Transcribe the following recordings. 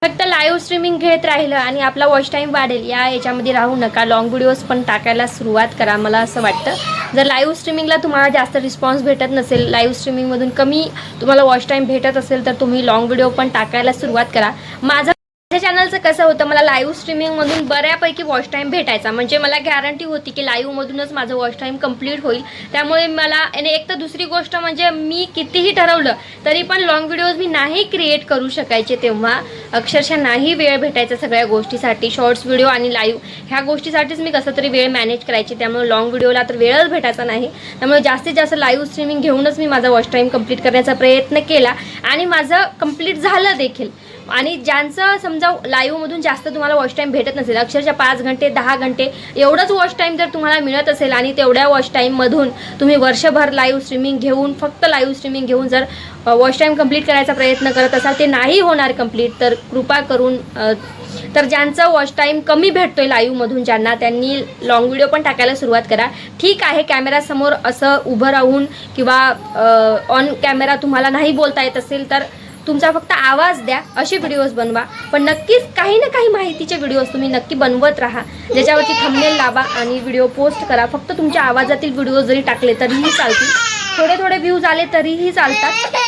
फक्त live streaming घेत राहिलं आणि आपला वॉच टाईम वाढेल याच्यामध्ये राहू नका. लॉंग व्हिडिओज पण टाकायला सुरुवात करा. मला असं वाटतं जर लाईव्ह स्ट्रीमिंगला तुम्हाला जास्त रिस्पॉन्स भेटत नसेल, लाईव्ह स्ट्रीमिंगमधून कमी तुम्हाला वॉच टाईम भेटत असेल, तर तुम्ही लॉंग व्हिडिओ पण टाकायला सुरुवात करा. माझ्या चॅनलचं कसं होतं, मला लाईव्ह स्ट्रीमिंगमधून बऱ्यापैकी वॉच टाईम भेटायचा. म्हणजे मला गॅरंटी होती की लाईव्हमधूनच माझं वॉच टाईम कंप्लीट होईल. त्यामुळे मला आणि एक तर दुसरी गोष्ट म्हणजे मी कितीही ठरवलं तरी पण लॉंग व्हिडिओज मी नाही क्रिएट करू शकायचे. तेव्हा अक्षरशः नाही वेळ भेटायचा सगळ्या गोष्टीसाठी. शॉर्ट्स व्हिडिओ आणि लाईव्ह ह्या गोष्टीसाठीच मी कसं तरी वेळ मॅनेज करायची. त्यामुळे लॉंग व्हिडिओला तर वेळच भेटायचा नाही. त्यामुळे जास्तीत जास्त लाईव्ह स्ट्रीमिंग घेऊनच मी माझा वॉच टाईम कंप्लीट करण्याचा प्रयत्न केला आणि माझं कंप्लीट झालं देखील. आणि ज्यांचं समजा लाईव्हमधून जास्त तुम्हाला वॉच टाईम भेटत नसेल, अक्षरशः 5 घंटे 10 घंटे एवढंच वॉच टाईम जर तुम्हाला मिळत असेल आणि तेवढ्या वॉच टाईममधून तुम्ही वर्षभर लाईव्ह स्ट्रीमिंग घेऊन फक्त लाईव्ह स्ट्रीमिंग घेऊन जर वॉच टाईम कंप्लीट करायचा प्रयत्न करत असाल, ते नाही होणार कंप्लीट. तर कृपा करून तर ज्यांचं वॉच टाईम कमी भेटतोय लाईव्हमधून ज्यांना, त्यांनी लॉंग व्हिडिओ पण टाकायला सुरुवात करा. ठीक आहे, कॅमेरासमोर असं उभं राहून किंवा ऑन कॅमेरा तुम्हाला नाही बोलता येत असेल तर तुमचा फक्त आवाज द्या, असे व्हिडिओज बनवा. पण नक्कीच काही ना काही माहितीचे व्हिडिओज तुम्ही नक्की बनवत राहा, ज्याच्यावरती थंबनेल लावा आणि व्हिडिओ पोस्ट करा. फक्त तुमच्या आवाजातील व्हिडिओ जरी टाकले तरीही चालतील. थोडे व्ह्यूज आले तरीही चालतात.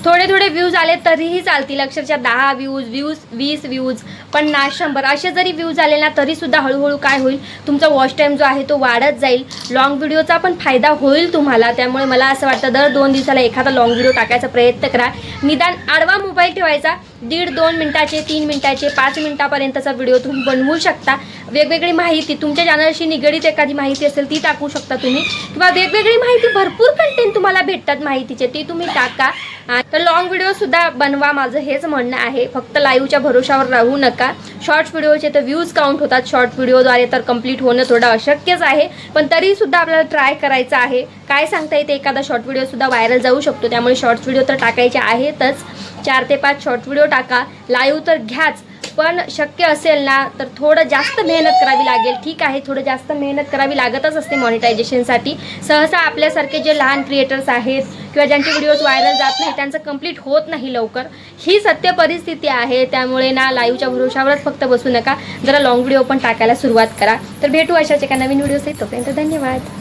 थोडे व्ह्यूज आले तरीही चालतील. अक्षरशः 10 व्ह्यूज 20 व्ह्यूज 50 100 असे जरी व्ह्यूज आले ना तरीसुद्धा हळूहळू काय होईल, तुमचा वॉच टाईम जो आहे तो वाढत जाईल. लॉंग व्हिडिओचा पण फायदा होईल तुम्हाला. त्यामुळे मला असं वाटतं दर 2 दिवसाला एखादा लॉंग व्हिडिओ टाकायचा प्रयत्न करा. निदान आडवा मोबाईल ठेवायचा, 1.5-2 मिनिटाचे 3 मिनिटाचे 5 मिनिटापर्यंतचा व्हिडिओ तुम्ही बनवू शकता. वेगवेगळी माहिती तुमच्या चॅनलशी निगडीत एखादी माहिती असेल ती टाकू शकता तुम्ही, किंवा वेगवेगळी माहिती भरपूर कंटेंट तुम्हाला भेटतात माहितीचे, ती तुम्ही टाका. तर लॉंग व्हिडिओ सुद्धा बनवा, माझं हेच म्हणणं आहे. फक्त लाईव्हच्या भरोशावर राहू नका. शॉर्ट्स व्हिडिओचे तर व्ह्यूज काउंट होतात. शॉर्ट व्हिडिओद्वारे तर कंप्लीट होणं थोडं अशक्यच आहे, पण तरीसुद्धा आपल्याला ट्राय करायचं आहे. काय सांगता येते, एखादा शॉर्ट व्हिडिओसुद्धा व्हायरल जाऊ शकतो. त्यामुळे शॉर्ट्स व्हिडिओ तर टाकायचे आहेतच. 4 ते 5 शॉर्ट व्हिडिओ टाका. लाईव्ह तर घ्याच, पण शक्य असेल ना तर थोडं जास्त मेहनत करावी लागेल. ठीक आहे, थोडं जास्त मेहनत करावी लागतच असते मॉनिटायझेशनसाठी. सहसा आपल्यासारखे जे लहान क्रिएटर्स आहेत किंवा ज्यांचे व्हिडिओज व्हायरल जात नाही त्यांचं कंप्लीट होत नाही लवकर. ही सत्य परिस्थिती आहे. त्यामुळे ना लाईव्हच्या भरोशावरच फक्त बसू नका, जरा लॉंग व्हिडिओ पण टाकायला सुरुवात करा. तर भेटू अशाच एका नवीन व्हिडिओ सहित. तोपर्यंत धन्यवाद.